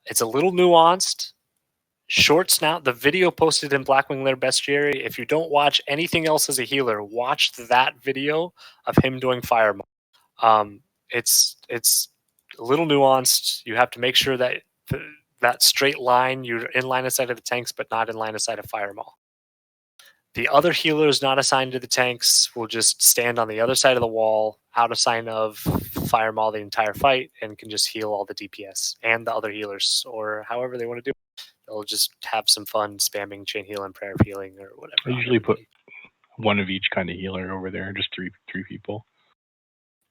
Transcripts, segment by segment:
It's a little nuanced. Short snout. The video posted in Blackwing Lair Bestiary. If you don't watch anything else as a healer, watch that video of him doing fire. It's a little nuanced. You have to make sure that that straight line, you're in line of sight of the tanks, but not in line of sight of fire maul. The other healers not assigned to the tanks will just stand on the other side of the wall, out of sign of fire maul the entire fight, and can just heal all the DPS and the other healers, or however they want to do it. They'll just have some fun spamming chain heal and prayer of healing or whatever. I usually put one of each kind of healer over there, just three people.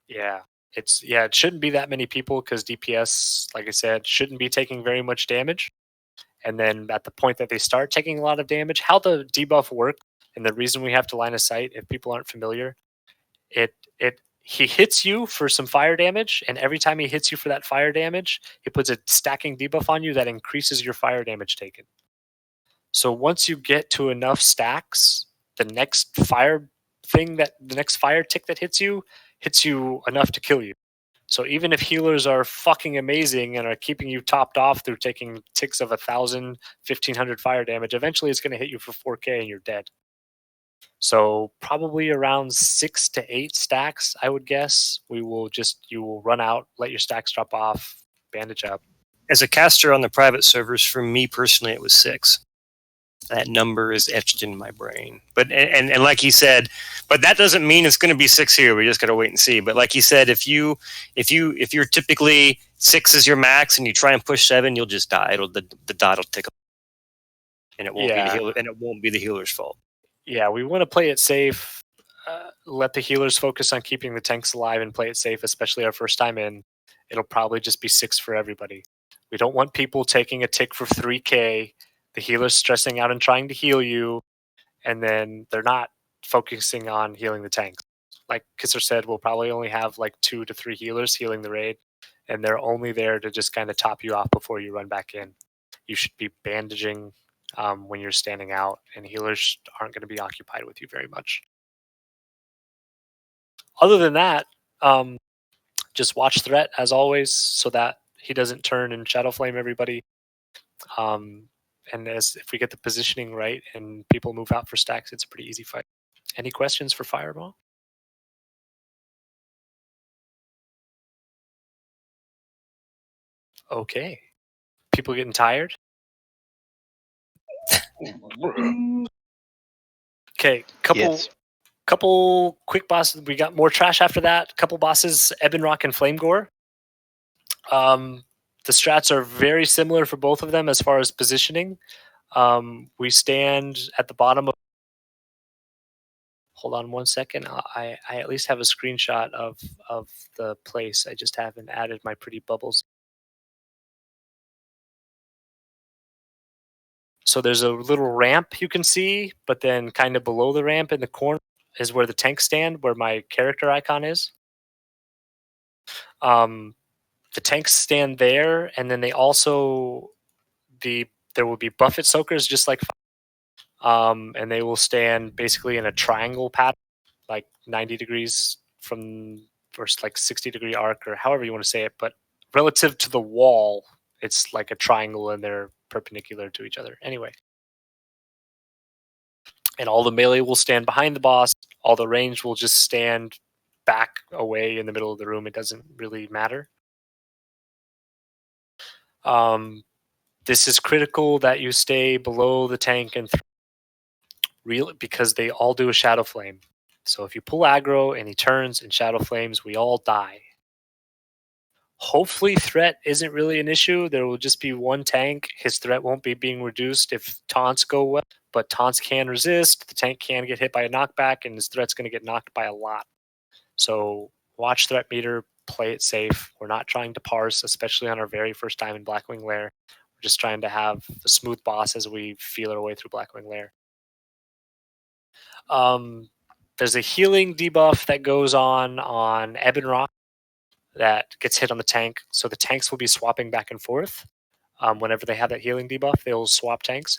Yeah, it shouldn't be that many people because DPS, like I said, shouldn't be taking very much damage. And then at the point that they start taking a lot of damage, how the debuff works, and the reason we have to line of sight, if people aren't familiar, he hits you for some fire damage, and every time he hits you for that fire damage, he puts a stacking debuff on you that increases your fire damage taken. So once you get to enough stacks, the next fire tick that hits you enough to kill you. So even if healers are fucking amazing and are keeping you topped off through taking ticks of 1,000, 1,500 fire damage, eventually it's going to hit you for 4K and you're dead. So probably around 6 to 8 stacks, I would guess. You will run out, let your stacks drop off, bandage up. As a caster on the private servers, for me personally, it was 6. That number is etched in my brain. But and like he said, but that doesn't mean it's going to be 6 here. We just got to wait and see. But like he said, if you're typically 6 is your max and you try and push 7, you'll just die. The dot will tick up, and it won't be the healer, and it won't be the healer's fault. Yeah, we want to play it safe. Let the healers focus on keeping the tanks alive and play it safe, especially our first time in. It'll probably just be 6 for everybody. We don't want people taking a tick for 3K, the healer's stressing out and trying to heal you, and then they're not focusing on healing the tanks. Like Kisser said, we'll probably only have like 2 to 3 healers healing the raid, and they're only there to just kind of top you off before you run back in. You should be bandaging when you're standing out, and healers aren't going to be occupied with you very much. Other than that, just watch threat as always so that he doesn't turn and shadow flame everybody. And if we get the positioning right and people move out for stacks, it's a pretty easy fight. Any questions for Fireball? Okay. People getting tired? Okay, couple quick bosses. We got more trash after that. Couple bosses, Ebonrock and Flamegore. The strats are very similar for both of them as far as positioning. We stand at the bottom of... Hold on one second. I at least have a screenshot of the place. I just haven't added my pretty bubbles. So there's a little ramp you can see, but then kind of below the ramp in the corner is where the tanks stand, where my character icon is. The tanks stand there, and then they also... there will be buffet soakers just like... and they will stand basically in a triangle pattern, like 90 degrees from... or like 60-degree arc, or however you want to say it, but relative to the wall, it's like a triangle and they're perpendicular to each other. Anyway. And all the melee will stand behind the boss. All the range will just stand back away in the middle of the room. It doesn't really matter. This is critical that you stay below the tank and because they all do a shadow flame. So if you pull aggro and he turns and shadow flames, we all die. Hopefully threat isn't really an issue. There will just be one tank. His threat won't be being reduced if taunts go well, but taunts can resist. The tank can get hit by a knockback, and his threat's going to get knocked by a lot. So watch threat meter, play it safe. We're not trying to parse, especially on our very first time in Blackwing Lair. We're just trying to have a smooth boss as we feel our way through Blackwing Lair. There's a healing debuff that goes on Ebonrock that gets hit on the tank. So the tanks will be swapping back and forth. Whenever they have that healing debuff, they'll swap tanks.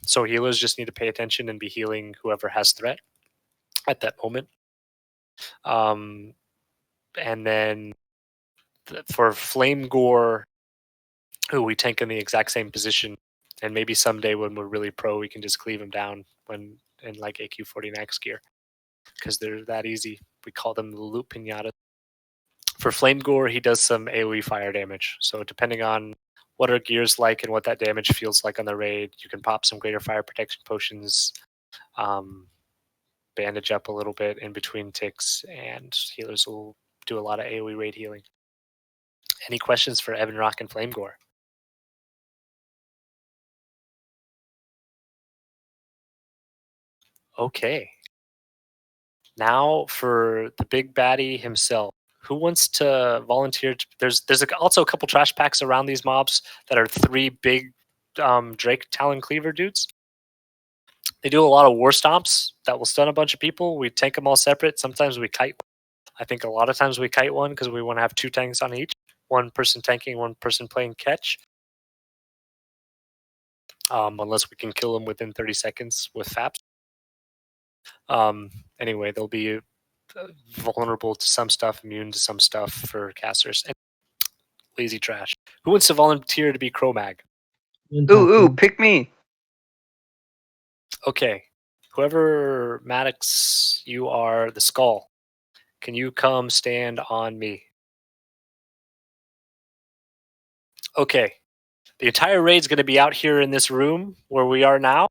So healers just need to pay attention and be healing whoever has threat at that moment. And then for Flamegore, who we tank in the exact same position. And maybe someday when we're really pro, we can just cleave them down when in like AQ40 max gear, because they're that easy. We call them the loot pinata. For Flame Gore, he does some AoE fire damage. So depending on what our gear's like and what that damage feels like on the raid, you can pop some greater fire protection potions, bandage up a little bit in between ticks, and healers will do a lot of AoE raid healing. Any questions for Evan Rock and Flame Gore? Okay. Now for the big baddie himself. Who wants to volunteer? There's also a couple trash packs around these mobs that are 3 big Drake Talon Cleaver dudes. They do a lot of war stomps that will stun a bunch of people. We tank them all separate. Sometimes we kite. I think a lot of times we kite one because we want to have 2 tanks on each. One person tanking, one person playing catch. Unless we can kill them within 30 seconds with FAPs. Anyway, they'll be vulnerable to some stuff, immune to some stuff for casters. And lazy trash. Who wants to volunteer to be Cro-Mag? Ooh, pick me. Okay. Whoever Maddox, you are the skull. Can you come stand on me? Okay. The entire raid's going to be out here in this room where we are now,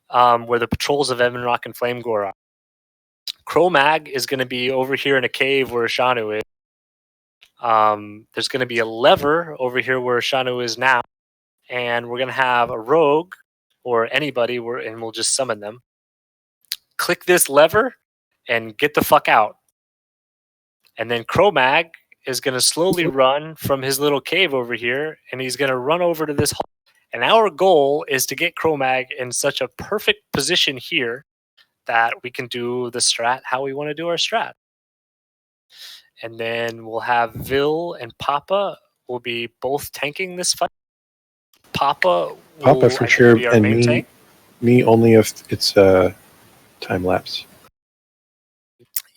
where the patrols of Evan Rock and Flame Gore are. Cro-Mag is going to be over here in a cave where Shanu is. There's going to be a lever over here where Shanu is now, and we're going to have a rogue or anybody, and we'll just summon them. Click this lever and get the fuck out. And then Cro-Mag is going to slowly run from his little cave over here, and he's going to run over to this hall. And our goal is to get Cro-Mag in such a perfect position here that we can do the strat how we want to do our strat. And then we'll have Vil and Papa will be both tanking this fight. Papa for sure, be our and main tank. me only if it's time lapse.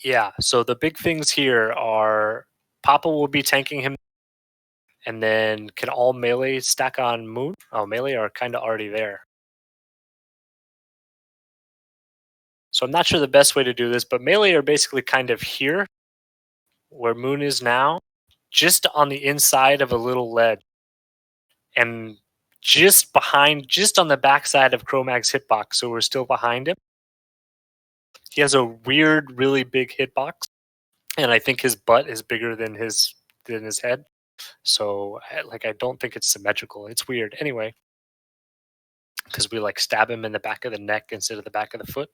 Yeah, so the big things here are Papa will be tanking him, and then can all melee stack on Moon? Oh, melee are kind of already there. So I'm not sure the best way to do this, but melee are basically kind of here, where Moon is now, just on the inside of a little ledge. And just on the backside of Cro-Mag's hitbox, so we're still behind him. He has a weird, really big hitbox, and I think his butt is bigger than his head. So, I don't think it's symmetrical. It's weird. Anyway, because we stab him in the back of the neck instead of the back of the foot.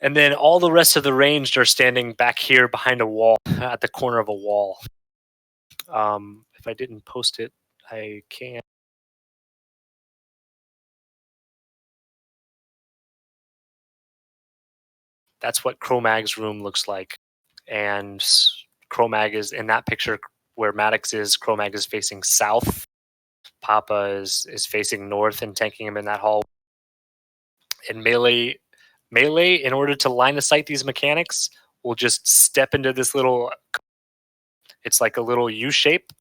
And then all the rest of the ranged are standing back here behind a wall, at the corner of a wall. If I didn't post it, I can't. That's what Cro-Mag's room looks like. And Cro-Mag is in that picture where Maddox is. Cro-Mag is facing south. Papa is facing north and tanking him in that hall. And melee, in order to line of sight these mechanics, will just step into this little. It's like a little U shape,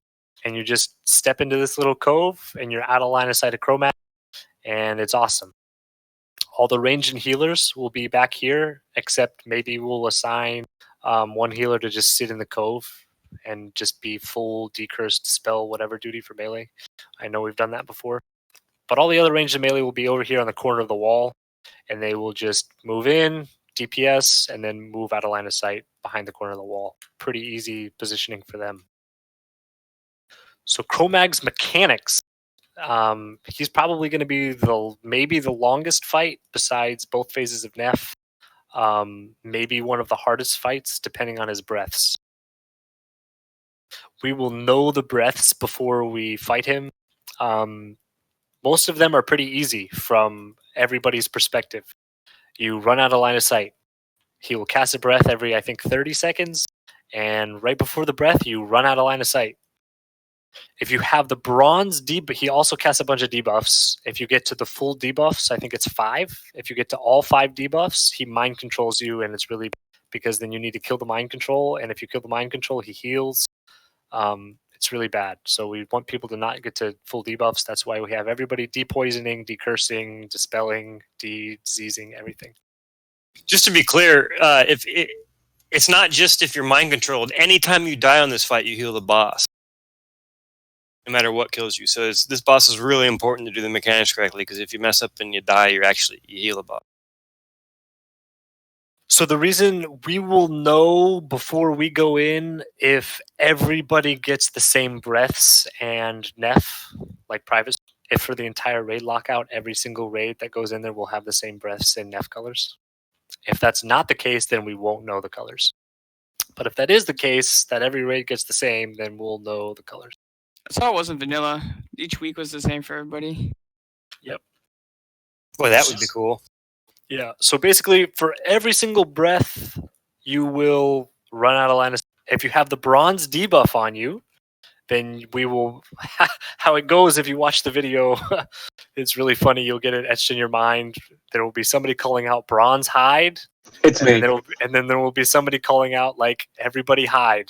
and you just step into this little cove, and you're out of line of sight of Cro-Mag, and it's awesome. All the ranged and healers will be back here, except maybe we'll assign one healer to just sit in the cove and just be full decursed spell whatever duty for melee. I know we've done that before. But all the other ranged and melee will be over here on the corner of the wall, and they will just move in, DPS, and then move out of line of sight behind the corner of the wall. Pretty easy positioning for them. So Cro-Mag's mechanics. He's probably going to be maybe the longest fight besides both phases of Neff. Maybe one of the hardest fights, depending on his breaths. We will know the breaths before we fight him. Most of them are pretty easy from everybody's perspective. You run out of line of sight. He will cast a breath every, I think, 30 seconds. And right before the breath, you run out of line of sight. If you have the bronze debuff, he also casts a bunch of debuffs. If you get to the full debuffs, I think it's 5. If you get to all 5 debuffs, he mind controls you, and it's really because then you need to kill the mind control. And if you kill the mind control, he heals. It's really bad. So we want people to not get to full debuffs. That's why we have everybody depoisoning, decursing, dispelling, de-diseasing, everything. Just to be clear, it's not just if you're mind controlled. Anytime you die on this fight, you heal the boss, no matter what kills you. So this boss is really important to do the mechanics correctly, because if you mess up and you die, you heal a boss. So the reason we will know before we go in if everybody gets the same breaths and Nef, like private, if for the entire raid lockout, every single raid that goes in there will have the same breaths and Nef colors. If that's not the case, then we won't know the colors. But if that is the case, that every raid gets the same, then we'll know the colors. That's how it was in vanilla. Each week was the same for everybody. Yep. Boy, that would be cool. Yeah. So basically, for every single breath, you will run out of line of. If you have the bronze debuff on you, then we will. How it goes if you watch the video, it's really funny. You'll get it etched in your mind. There will be somebody calling out bronze hide. It's me. And then there will be somebody calling out like everybody hide.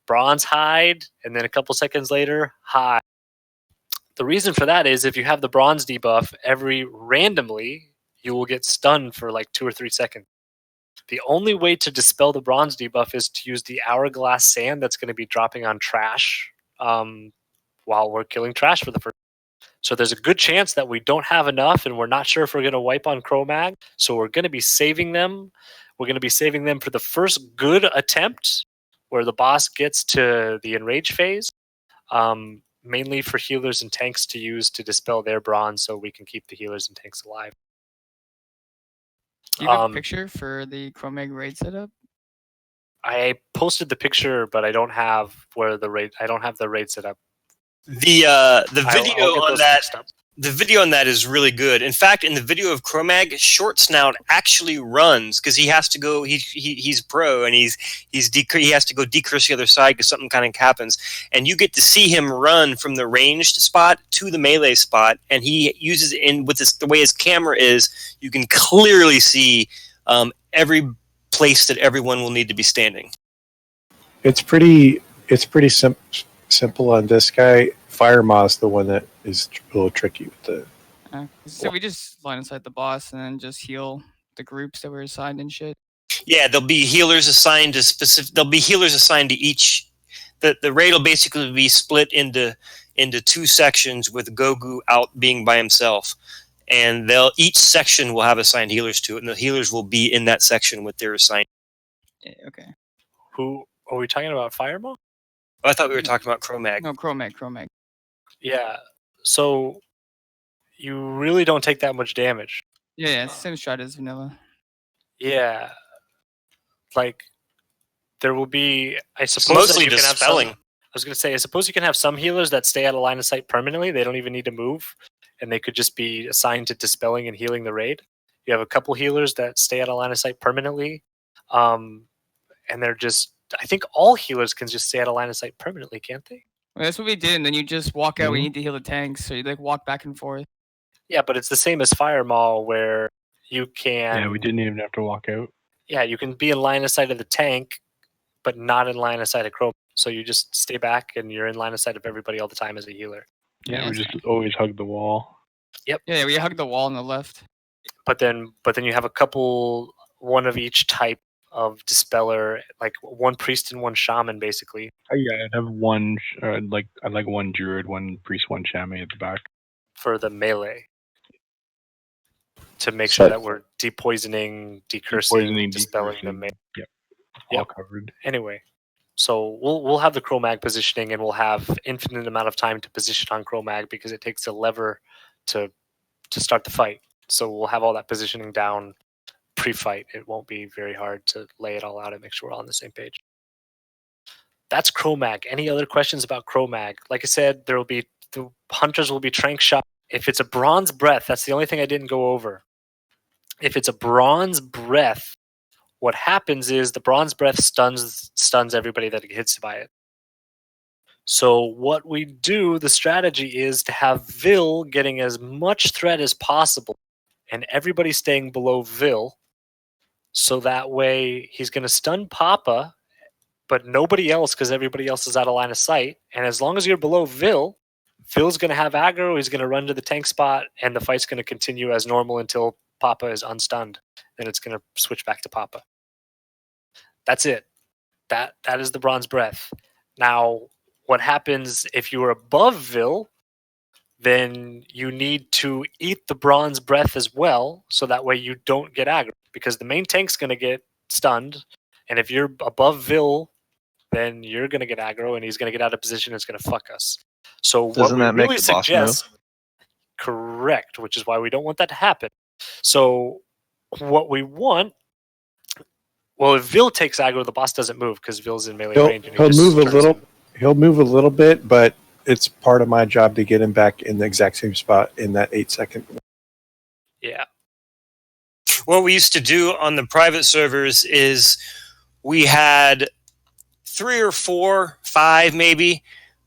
Bronze hide, and then a couple seconds later, hide. The reason for that is if you have the bronze debuff, randomly you will get stunned for like 2 or 3 seconds. The only way to dispel the bronze debuff is to use the hourglass sand that's going to be dropping on trash while we're killing trash for the first. So there's a good chance that we don't have enough, and we're not sure if we're going to wipe on Cro-Mag. So we're going to be saving them. We're going to be saving them for the first good attempt where the boss gets to the enrage phase. Mainly for healers and tanks to use to dispel their bronze so we can keep the healers and tanks alive. Do you have a picture for the Cro-Mag raid setup? I posted the picture, but I don't have the raid set up. The video I'll on that. The video on that is really good. In fact, in the video of Cro-Mag, Short Snout actually runs because he has to go. He's pro and he has to go decurse the other side because something kind of happens, and you get to see him run from the ranged spot to the melee spot, and he uses the way his camera is. You can clearly see every place that everyone will need to be standing. It's pretty simple on this guy. Fire Moss, the one that is a little tricky with the. So we just line inside the boss and then just heal the groups that were assigned and shit. Yeah, there'll be healers assigned to specific. There'll be healers assigned to each. The raid will basically be split into 2 sections with Gogu out being by himself, and each section will have assigned healers to it, and the healers will be in that section with their assigned. Yeah, okay. Who are we talking about? Firemo? Oh, I thought we were talking about Cro-Mag. No, Cro-Mag. Yeah. So you really don't take that much damage. Yeah, it's the same strat as vanilla. Yeah. Like there will be. I suppose Mostly that you can have dispelling. I was going to say, I suppose you can have some healers that stay out of line of sight permanently. They don't even need to move, and they could just be assigned to dispelling and healing the raid. You have a couple healers that stay out of line of sight permanently, and they're just. I think all healers can just stay out of line of sight permanently, can't they? Well, that's what we did, and then you just walk out. We need to heal the tanks, so you like walk back and forth. Yeah, but it's the same as Fire Maul, where you can. Yeah, we didn't even have to walk out. Yeah, you can be in line of sight of the tank, but not in line of sight of Chrome. So you just stay back, and you're in line of sight of everybody all the time as a healer. Yeah, we just always hug the wall. Yep. Yeah, we hug the wall on the left. But then you have a couple, one of each type of dispeller, like one priest and one shaman, basically. Oh, yeah, I'd have one. I'd like one druid, one priest, one shaman at the back for the melee. To make sure that we're depoisoning, decursing, dispelling the melee. Yep. All covered. Anyway, so we'll have the Cro-Mag positioning, and we'll have infinite amount of time to position on Cro-Mag because it takes a lever to start the fight. So we'll have all that positioning down pre-fight. It won't be very hard to lay it all out and make sure we're all on the same page. That's Cro-Mag. Any other questions about Cro-Mag? Like I said, the hunters will be trank shot. If it's a bronze breath, that's the only thing I didn't go over. If it's a bronze breath, what happens is the bronze breath stuns everybody that hits by it. So what we do, the strategy is to have Vil getting as much threat as possible and everybody staying below Vil. So that way he's going to stun Papa, but nobody else because everybody else is out of line of sight. And as long as you're below Vil, Vil's going to have aggro. He's going to run to the tank spot, and the fight's going to continue as normal until Papa is unstunned. Then it's going to switch back to Papa. That's it. That is the Bronze Breath. Now, what happens if you are above Vil? Then you need to eat the Bronze Breath as well, so that way you don't get aggro. Because the main tank's going to get stunned, and if you're above Vil, then you're going to get aggro, and he's going to get out of position. And it's going to fuck us. So Doesn't what that we make really the boss suggest, move? correct, which is why we don't want that to happen. So what we want, well, if Vil takes aggro, the boss doesn't move because Vil's in melee range. And He'll just move a turns little. him. He'll move a little bit, but it's part of my job to get him back in the exact same spot in that 8-second. Yeah. What we used to do on the private servers is we had 3 or 4, 5 maybe,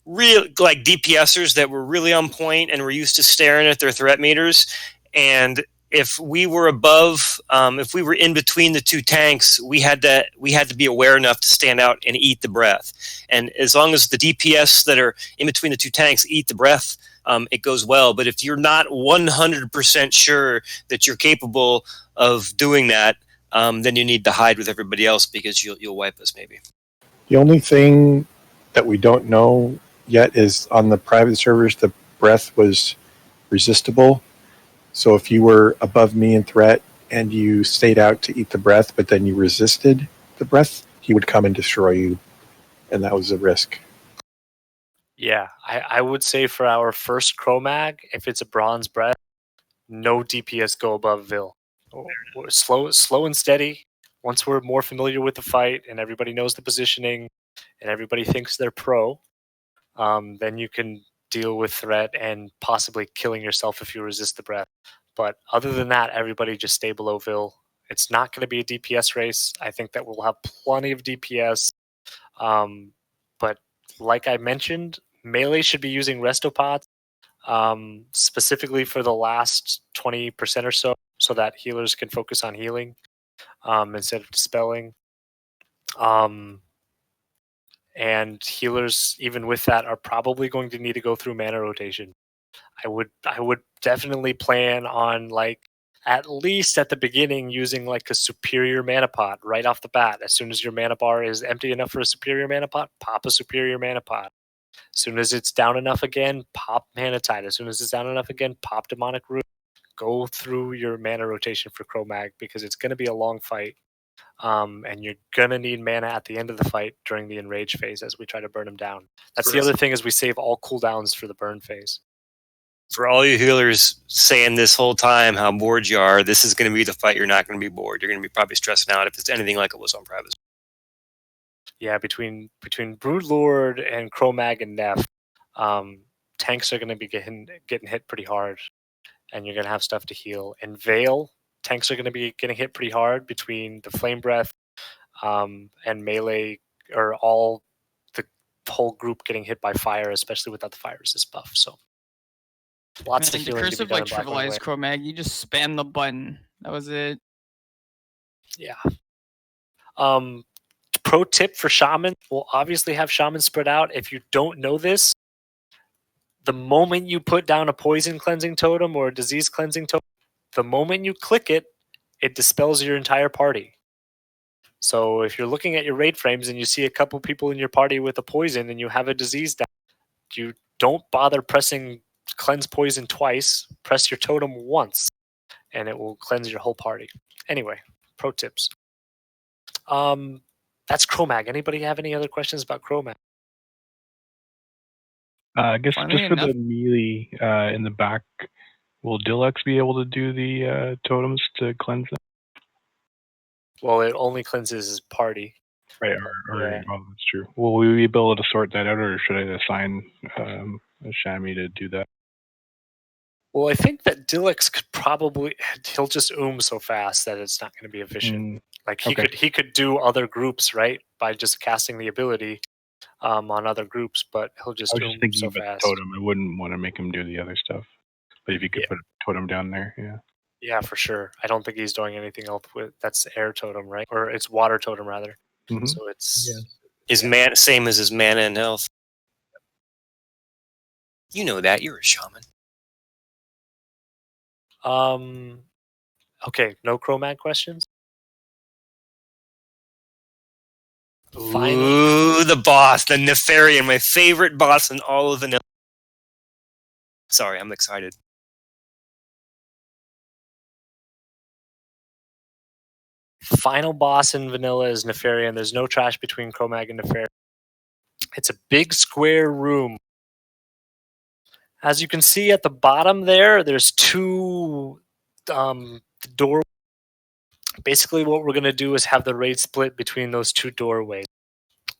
real like DPSers that were really on point and were used to staring at their threat meters. And if we were above, if we were in between the two tanks, we had to be aware enough to stand out and eat the breath. And as long as the DPS that are in between the two tanks eat the breath, it goes well. But if you're not 100% sure that you're capable of doing that, then you need to hide with everybody else because you'll wipe us maybe. The only thing that we don't know yet is on the private servers, the breath was resistible. So if you were above me in threat and you stayed out to eat the breath, but then you resisted the breath, he would come and destroy you. And that was a risk. Yeah, I would say for our first Chromag, if it's a Bronze Breath, no DPS go above Vil. We're slow and steady. Once we're more familiar with the fight and everybody knows the positioning and everybody thinks they're pro, then you can deal with threat and possibly killing yourself if you resist the breath. But other than that, everybody just stay below Vil. It's not going to be a DPS race. I think that we'll have plenty of DPS. But like I mentioned, melee should be using restopods, specifically for the last 20% or so that healers can focus on healing instead of dispelling. And healers, even with that, are probably going to need to go through mana rotation. I would definitely plan on, like, at least at the beginning using like a superior mana pot right off the bat. As soon as your mana bar is empty enough for a superior mana pot, pop a superior mana pot. As soon as it's down enough again, pop Mana Tide. As soon as it's down enough again, pop Demonic Root. Go through your mana rotation for Chromag because it's going to be a long fight. And you're going to need mana at the end of the fight during the enrage phase as we try to burn them down. That's the other thing, is we save all cooldowns for the burn phase. For all you healers saying this whole time how bored you are, this is going to be the fight. You're not going to be bored. You're going to be probably stressing out if it's anything like it was on private. Yeah, between Broodlord and Chromag and Neff, tanks are going to be getting hit pretty hard, and you're going to have stuff to heal. And Veil, tanks are going to be getting hit pretty hard between the Flame Breath and melee, or all the whole group getting hit by fire, especially without the fire resist buff. So lots Man, of the healing curse to be of done like in Blackwing trivialized Chromag, you just spam the button. That was it. Yeah. Pro tip for Shaman, we'll obviously have Shaman spread out. If you don't know this, the moment you put down a poison cleansing totem or a disease cleansing totem, the moment you click it, it dispels your entire party. So if you're looking at your raid frames and you see a couple people in your party with a poison and you have a disease down, you don't bother pressing cleanse poison twice. Press your totem once, and it will cleanse your whole party. Anyway, pro tips. That's Chromag. Anybody have any other questions about Chromag? I guess Funnily just for the enough- melee in the back, will Dilex be able to do the totems to cleanse them? Well, it only cleanses his party. Right, Yeah. oh, that's true. Will we be able to sort that out, or should I assign a Shami to do that? Well, I think that Dilex could probably, he'll just so fast that it's not going to be efficient. Like he could do other groups, right, by just casting the ability on other groups, but he'll just I was just thinking so about fast. the totem. I wouldn't want to make him do the other stuff, but if you could put a totem down there, yeah. Yeah, for sure. I don't think he's doing anything else with that's air totem, right? Or it's water totem rather. Mm-hmm. So it's His same as his mana and health. You know that. You're a shaman. Okay, no Chromag questions? Ooh, the boss, the Nefarian, my favorite boss in all of vanilla. Sorry, I'm excited. Final boss in vanilla is Nefarian. There's no trash between Chromag and Nefarian. It's a big square room. As you can see at the bottom there's two doorways. Basically, what we're going to do is have the raid split between those two doorways.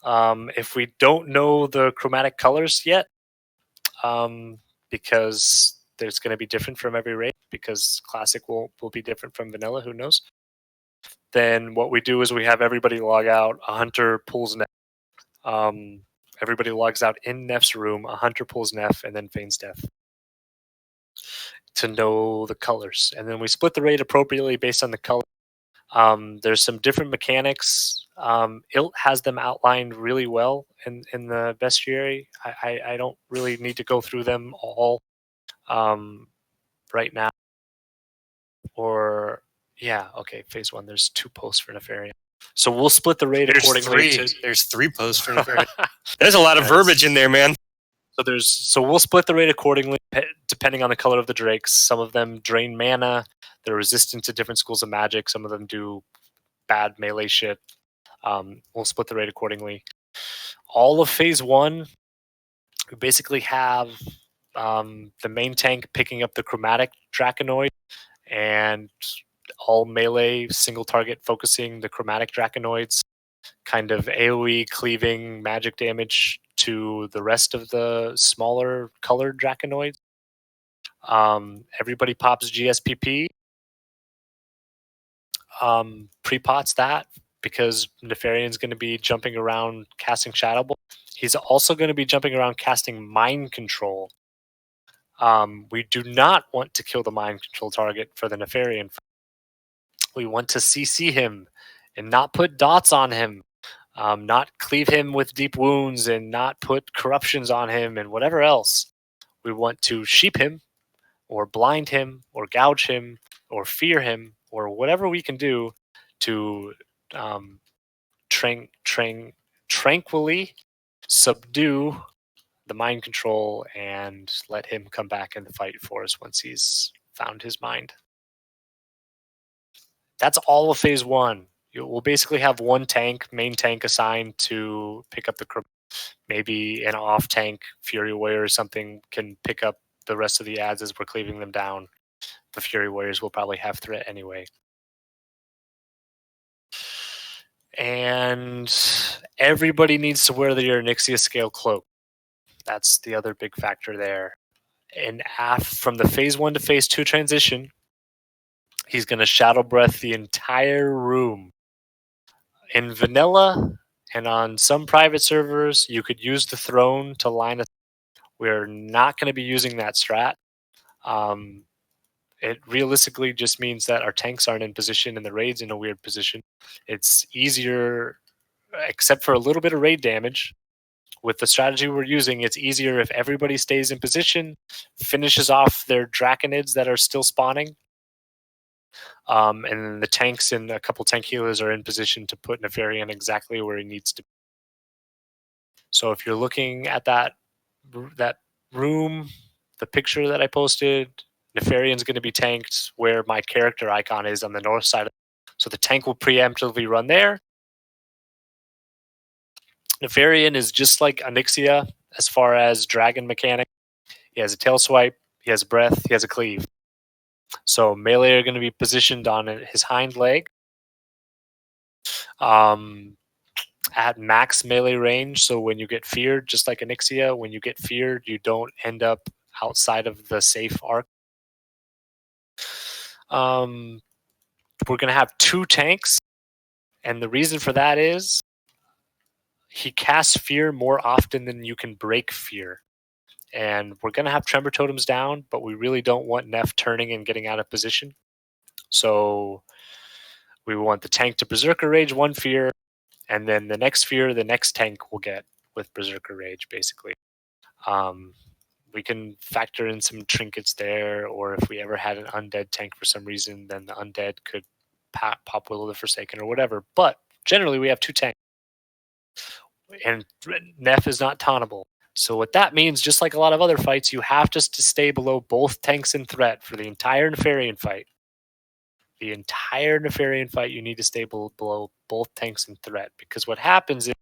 If we don't know the chromatic colors yet, because there's going to be different from every raid, because Classic will be different from Vanilla, who knows? Then what we do is we have everybody log out, a hunter pulls Neff. Everybody logs out in Neff's room, a hunter pulls Neff, and then feigns death to know the colors. And then we split the raid appropriately based on the color. There's some different mechanics. Ilt has them outlined really well in the bestiary. I don't really need to go through them all right now. Or yeah, okay, phase 1. There's 2 posts for Nefarian. So we'll split the raid accordingly. There's 3 posts for Nefarian. There's a lot of verbiage in there, man. So we'll split the raid accordingly depending on the color of the drakes. Some of them drain mana. They're resistant to different schools of magic. Some of them do bad melee shit. We'll split the raid accordingly. All of phase 1, we basically have the main tank picking up the chromatic Draconoid, and all melee single target focusing the chromatic Draconoids, kind of AoE cleaving magic damage to the rest of the smaller colored Draconoids. Everybody pops GSPP. Pre-pots that because Nefarian's going to be jumping around casting Shadow Bolt. He's also going to be jumping around casting Mind Control. We do not want to kill the Mind Control target for the Nefarian. We want to CC him and not put dots on him, not cleave him with deep wounds and not put corruptions on him and whatever else. We want to sheep him or blind him or gouge him or fear him or whatever we can do to tranquilly subdue the mind control and let him come back in the fight for us once he's found his mind. That's all of phase 1. We'll basically have one main tank assigned to pick up the maybe an off tank Fury Warrior or something can pick up the rest of the ads as we're cleaving them down. The Fury Warriors will probably have threat anyway. And everybody needs to wear their Onyxia scale cloak. That's the other big factor there. And from the phase 1 to phase 2 transition, he's going to Shadow Breath the entire room. In vanilla and on some private servers, you could use the throne to line us. We're not going to be using that strat. It realistically just means that our tanks aren't in position and the raid's in a weird position. It's easier, except for a little bit of raid damage. With the strategy we're using, it's easier if everybody stays in position, finishes off their Draconids that are still spawning, and then the tanks and a couple tank healers are in position to put Nefarian exactly where he needs to be. So if you're looking at that room, the picture that I posted, Nefarian's going to be tanked where my character icon is on the north side. So the tank will preemptively run there. Nefarian is just like Onyxia as far as dragon mechanic. He has a tail swipe, he has a breath, he has a cleave. So melee are going to be positioned on his hind leg at max melee range. So when you get feared, just like Onyxia, when you get feared, you don't end up outside of the safe arc. We're going to have 2 tanks, and the reason for that is he casts fear more often than you can break fear. And we're going to have Tremor Totems down, but we really don't want Neff turning and getting out of position. So we want the tank to Berserker Rage 1 fear And then the next fear, the next tank will get with Berserker Rage, basically. We can factor in some trinkets there, or if we ever had an undead tank for some reason, then the undead could pop Will of the Forsaken or whatever. But generally, we have 2 tanks. And Neff is not tauntable. So what that means, just like a lot of other fights, you have to stay below both tanks in threat for the entire Nefarian fight. The entire Nefarian fight, you need to stay below both tanks in threat. Because what happens is,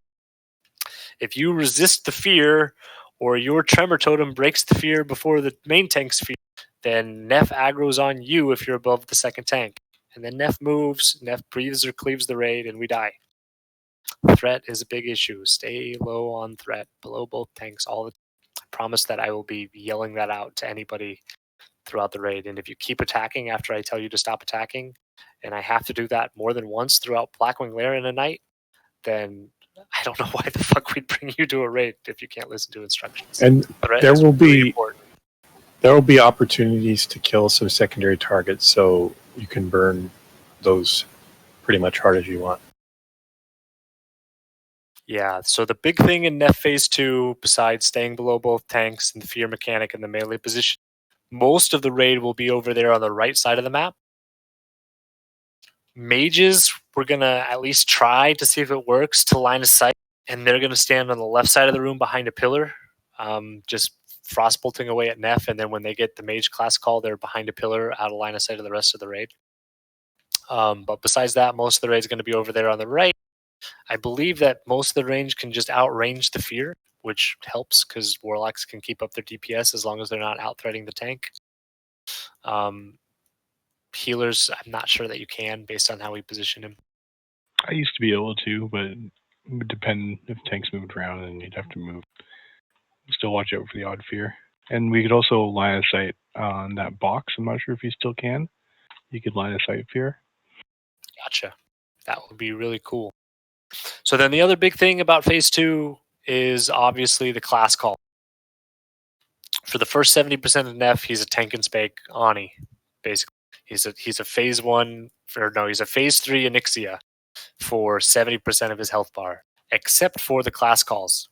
if you resist the fear, or your Tremor Totem breaks the fear before the main tank's fear, then Neff aggro's on you if you're above the second tank. And then Neff moves, Neff breathes or cleaves the raid, and we die. Threat is a big issue. Stay low on threat, below both tanks all the time. I promise that I will be yelling that out to anybody throughout the raid. And if you keep attacking after I tell you to stop attacking, and I have to do that more than once throughout Blackwing Lair in a night, then I don't know why the fuck we'd bring you to a raid if you can't listen to instructions. And Threat there is will really be important. there will be opportunities to kill some secondary targets, so you can burn those pretty much hard as you want. Yeah, so the big thing in Neff Phase 2, besides staying below both tanks and the fear mechanic and the melee position, most of the raid will be over there on the right side of the map. Mages, we're going to at least try to see if it works to line of sight, and they're going to stand on the left side of the room behind a pillar, just frostbolting away at Neff, and then when they get the mage class call, they're behind a pillar out of line of sight of the rest of the raid. But besides that, most of the raid is going to be over there on the right. I believe that most of the range can just outrange the fear, which helps because warlocks can keep up their DPS as long as they're not out-threading the tank. Healers, I'm not sure that you can based on how we position him. I used to be able to, but it would depend if tanks moved around and you'd have to move. Still watch out for the odd fear. And we could also line of sight on that box. I'm not sure if you still can. You could line of sight fear. Gotcha. That would be really cool. So then the other big thing about Phase 2 is obviously the class call. For the first 70% of Neff, he's a tank and spake Ani, basically. He's a Phase 1, or no, he's a Phase 3 Onyxia for 70% of his health bar, except for the class calls.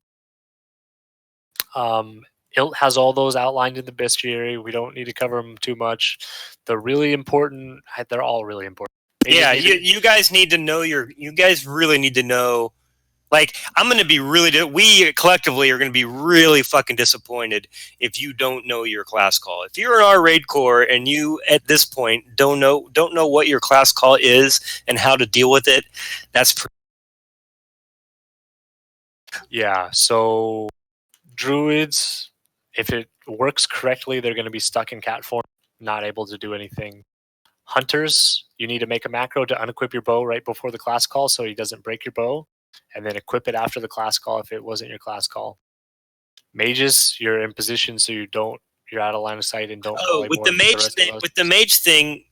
Ilt has all those outlined in the bestiary. We don't need to cover them too much. The really important, they're all really important. Yeah, you guys need to know you guys really need to know. Like, I'm going to be we collectively are going to be really fucking disappointed if you don't know your class call. If you're in our raid core and you, at this point, don't know what your class call is and how to deal with it, that's yeah, so druids, if it works correctly, they're going to be stuck in cat form, not able to do anything. Hunters, you need to make a macro to unequip your bow right before the class call so he doesn't break your bow, and then equip it after the class call if it wasn't your class call. Mages, you're in position so you're out of line of sight and don't. Oh, with the mage thing,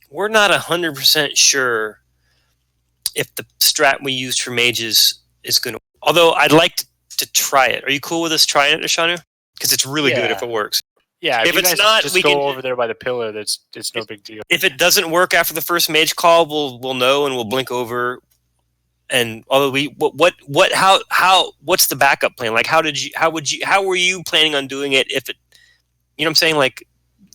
we're not 100% sure if the strat we used for mages is going to. Although I'd like to try it. Are you cool with us trying it, Ashanu? Because it's really good if it works. Yeah, if it's not, just go over there by the pillar. It's no big deal. If it doesn't work after the first mage call, we'll know and we'll blink over. And although what's the backup plan? Like, how were you planning on doing it? If it, you know what I'm saying? Like,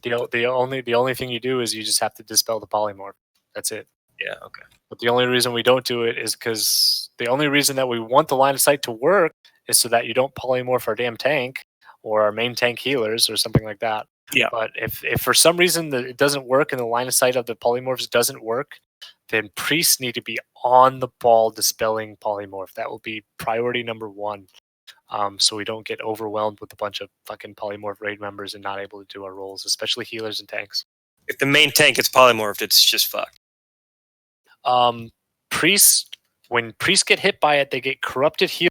the only thing you do is you just have to dispel the polymorph. That's it. Yeah. Okay. But the only reason we don't do it is because the only reason that we want the line of sight to work is so that you don't polymorph our damn tank or our main tank healers or something like that. Yeah. But if for some reason it doesn't work and the line of sight of the polymorphs doesn't work, then priests need to be on the ball dispelling polymorph. That will be priority number 1. So we don't get overwhelmed with a bunch of fucking polymorph raid members and not able to do our roles, especially healers and tanks. If the main tank gets polymorphed, it's just fucked. Priests, when priests get hit by it, they get corrupted heal.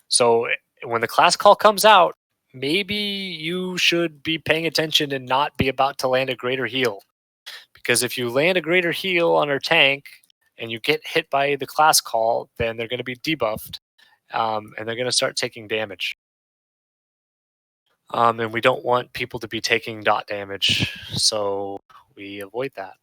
So when the class call comes out, maybe you should be paying attention and not be about to land a greater heal. Because if you land a greater heal on our tank and you get hit by the class call, then they're going to be debuffed and they're going to start taking damage. And we don't want people to be taking dot damage, so we avoid that.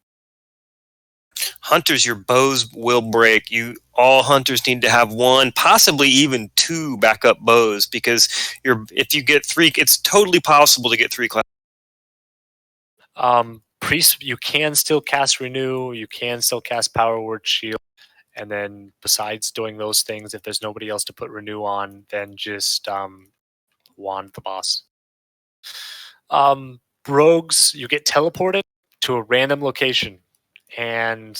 Hunters, your bows will break. All hunters need to have one, possibly even two backup bows, because if you get three, it's totally possible to get three class. Priest, you can still cast Renew, you can still cast Power Word Shield, and then besides doing those things, if there's nobody else to put Renew on, then just wand the boss. Rogues, you get teleported to a random location, and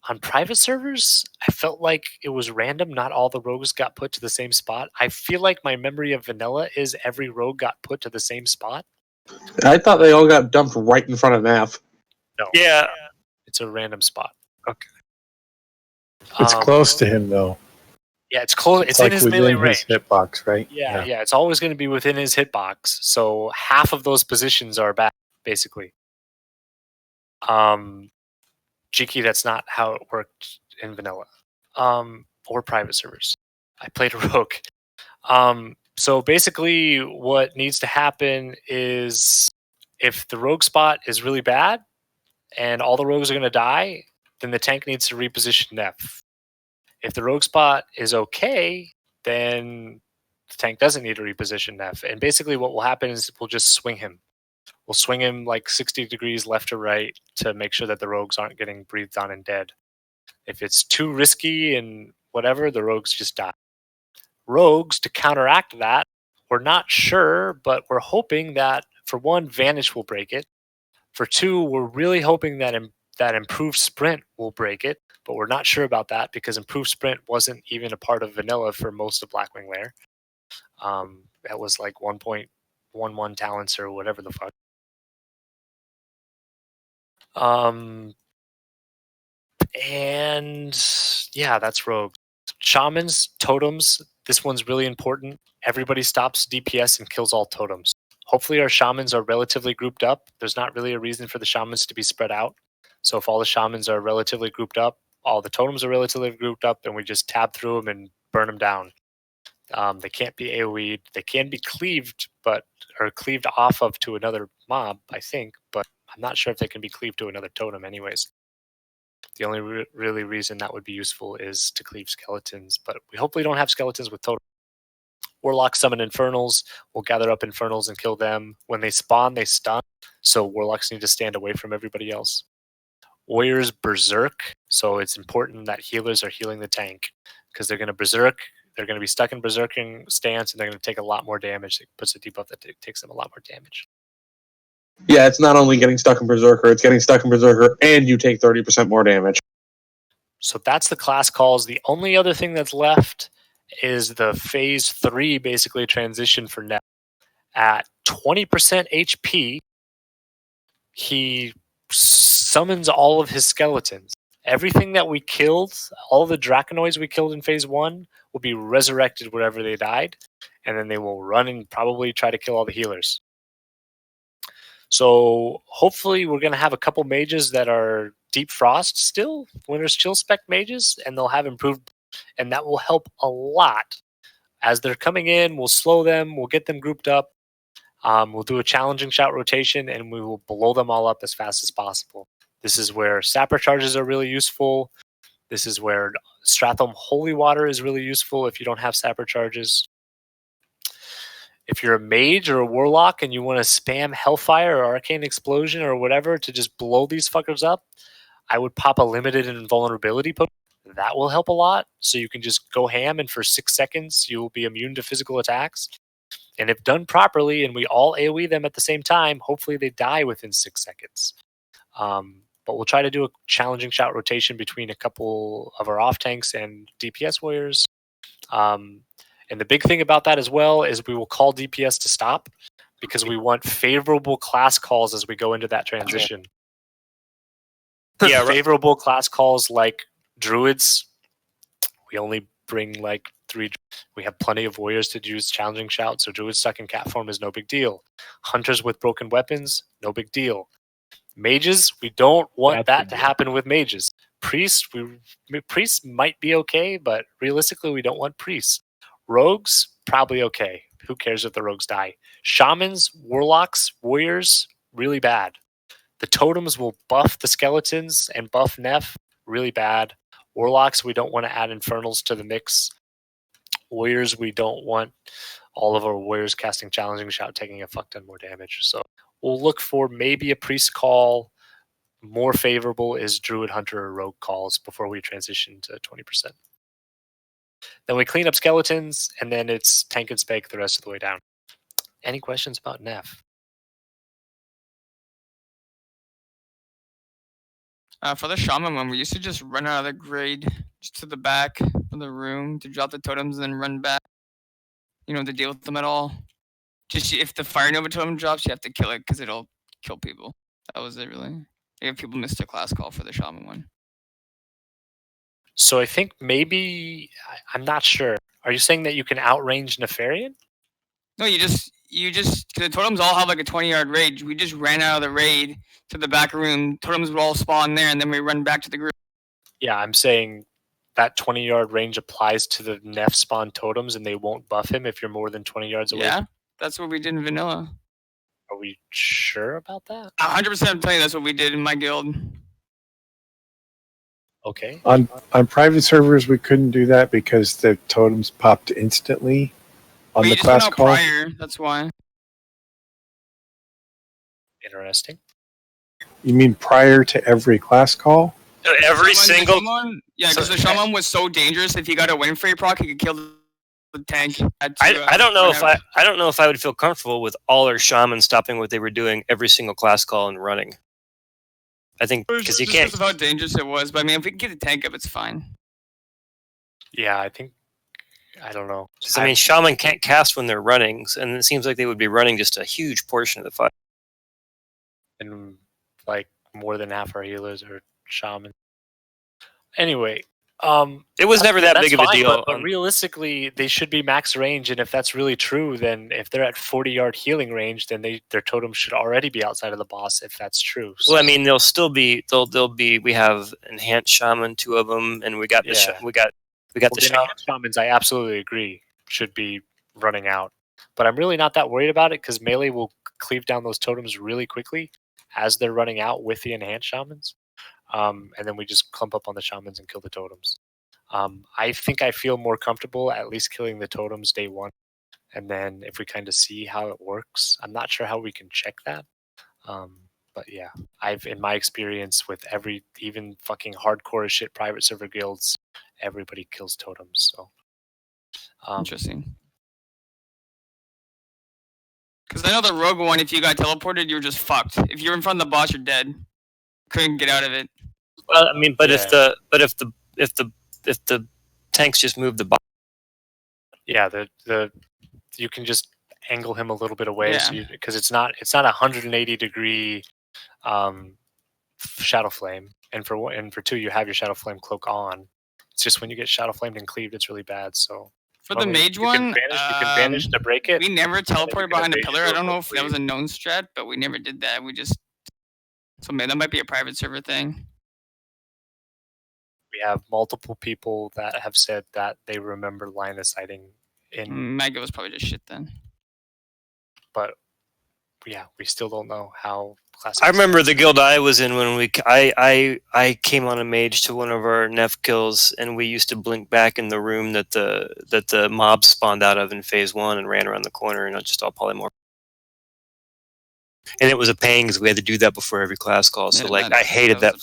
on private servers, I felt like it was random. Not all the rogues got put to the same spot. I feel like my memory of vanilla is every rogue got put to the same spot. I thought they all got dumped right in front of Nav. No. Yeah. It's a random spot. Okay. It's close to him, though. Yeah, it's close. It's like in his within melee his range. hitbox, right? Yeah, it's always going to be within his hitbox. So half of those positions are bad, basically. Jiki, that's not how it worked in vanilla. Or private servers. I played a rogue. So basically what needs to happen is if the rogue spot is really bad and all the rogues are going to die, then the tank needs to reposition Neff. If the rogue spot is okay, then the tank doesn't need to reposition Neff. And basically what will happen is we'll just swing him. We'll swing him like 60 degrees left or right to make sure that the rogues aren't getting breathed on and dead. If it's too risky and whatever, the rogues just die. Rogues, to counteract that, we're not sure, but we're hoping that, for one, Vanish will break it. For two, we're really hoping that that improved sprint will break it, but we're not sure about that because improved sprint wasn't even a part of vanilla for most of Blackwing Lair. That was like 1.11 talents or whatever the fuck. And yeah, that's rogue. Shamans, totems. This one's really important. Everybody stops DPS and kills all totems. Hopefully our shamans are relatively grouped up. There's not really a reason for the shamans to be spread out. So if all the shamans are relatively grouped up, all the totems are relatively grouped up, and we just tab through them and burn them down. They can't be AoE'd. They can be cleaved, or cleaved off of to another mob, I think, but I'm not sure if they can be cleaved to another totem anyways. The only really reason that would be useful is to cleave skeletons, but we hopefully don't have skeletons with totems. Warlocks summon infernals. We'll gather up infernals and kill them. When they spawn, they stun, so warlocks need to stand away from everybody else. Warriors berserk, so it's important that healers are healing the tank because they're going to berserk. They're going to be stuck in berserking stance, and they're going to take a lot more damage. It puts a debuff that takes them a lot more damage. Yeah, it's not only getting stuck in Berserker, it's getting stuck in Berserker, and you take 30% more damage. So that's the class calls. The only other thing that's left is the phase 3 basically transition for Neff. At 20% HP, he summons all of his skeletons. Everything that we killed, all the Draconoids we killed in phase 1 will be resurrected wherever they died, and then they will run and probably try to kill all the healers. So hopefully we're going to have a couple mages that are Deep Frost still, Winter's Chill spec mages, and they'll have improved, and that will help a lot. As they're coming in, we'll slow them, we'll get them grouped up, we'll do a challenging shout rotation, and we will blow them all up as fast as possible. This is where Sapper charges are really useful. This is where Stratham Holy Water is really useful if you don't have Sapper charges. If you're a mage or a warlock and you want to spam Hellfire or Arcane Explosion or whatever to just blow these fuckers up, I would pop a limited invulnerability potion. That will help a lot. So you can just go ham, and for 6 seconds, you'll be immune to physical attacks. And if done properly and we all AoE them at the same time, hopefully they die within 6 seconds. But we'll try to do a challenging shout rotation between a couple of our off tanks and DPS warriors. And the big thing about that as well is we will call DPS to stop because we want favorable class calls as we go into that transition. Yeah, favorable class calls like druids. We only bring like 3. We have plenty of warriors to use challenging shouts, so druids stuck in cat form is no big deal. Hunters with broken weapons, no big deal. Mages, we don't want that to happen with mages. Priests might be okay, but realistically, we don't want priests. Rogues, probably okay. Who cares if the rogues die? Shamans, warlocks, warriors, really bad. The totems will buff the skeletons and buff Neff. really bad. Warlocks, we don't want to add Infernals to the mix. Warriors, we don't want all of our warriors casting Challenging Shout taking a fuck ton more damage. So we'll look for maybe a Priest call. More favorable is Druid, Hunter, or Rogue calls before we transition to 20%. Then we clean up skeletons, and then it's tank and spec the rest of the way down. Any questions about Neff? For the shaman one, we used to just run out of the grade just to the back of the room to drop the totems and then run back. To deal with them at all. Just if the Fire Nova totem drops, you have to kill it because it'll kill people. That was it, really. If people missed a class call for the shaman one. So I think maybe, I'm not sure. Are you saying that you can outrange Nefarian? No, you just the totems all have like a 20-yard range. We just ran out of the raid to the back room. Totems would all spawn there, and then we run back to the group. Yeah, I'm saying that 20-yard range applies to the Neff spawn totems, and they won't buff him if you're more than 20 yards away. Yeah, that's what we did in vanilla. Are we sure about that? 100%, I'm telling you, that's what we did in my guild. Okay. On private servers, we couldn't do that because the totems popped instantly on the class call. Prior, that's why. Interesting. You mean prior to every class call? Every single. Yeah, because the shaman was so dangerous. If he got a win free proc, he could kill the tank. I don't know if I don't know if I would feel comfortable with all our shamans stopping what they were doing every single class call and running. I think because you can't. Just how dangerous it was, but I mean, if we can get the tank up, it's fine. Yeah, I don't know. I mean, shaman can't cast when they're running, and it seems like they would be running just a huge portion of the fight. And like more than half our healers are shaman. Anyway, it was never that big of a deal. But realistically, they should be max range, and if that's really true, then if they're at 40-yard healing range, then their totem should already be outside of the boss. If that's true. So, well, I mean, they'll still be. They'll be. We have enhanced shaman, 2 of them, and we got the we got the shaman. Shamans. I absolutely agree should be running out, but I'm really not that worried about it because melee will cleave down those totems really quickly as they're running out with the enhanced shamans. And then we just clump up on the shamans and kill the totems. I think I feel more comfortable at least killing the totems day 1. And then if we kind of see how it works, I'm not sure how we can check that. But yeah, in my experience with even fucking hardcore as shit private server guilds, everybody kills totems. So interesting. Because I know the rogue one, if you got teleported, you're just fucked. If you're in front of the boss, you're dead. Couldn't get out of it. Well, I mean, if the tanks just move the boss. Yeah, you can just angle him a little bit away, because it's not a 180 degree shadow flame, and for 2 you have your shadow flame cloak on. It's just when you get shadow flamed and cleaved, it's really bad. So for the mage one, you can vanish to break it. We never teleported behind a pillar. I don't know if that was a known strat, but we never did that. So maybe that might be a private server thing. We have multiple people that have said that they remember line of sighting in. Mega was probably just shit then. But yeah, we still don't know how. I remember the guild I was in when I came on a mage to one of our Neff kills, and we used to blink back in the room that the mob spawned out of in phase 1 and ran around the corner, and just all polymorph. And it was a pain because we had to do that before every class call. So I hated that.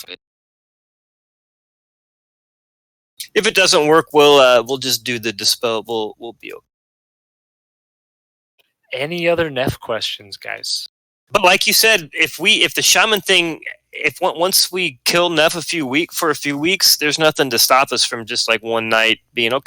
If it doesn't work, we'll just do the dispel. We'll be okay. Any other Neff questions, guys? But like you said, if the shaman thing, once we kill Neff for a few weeks, there's nothing to stop us from just like one night being okay.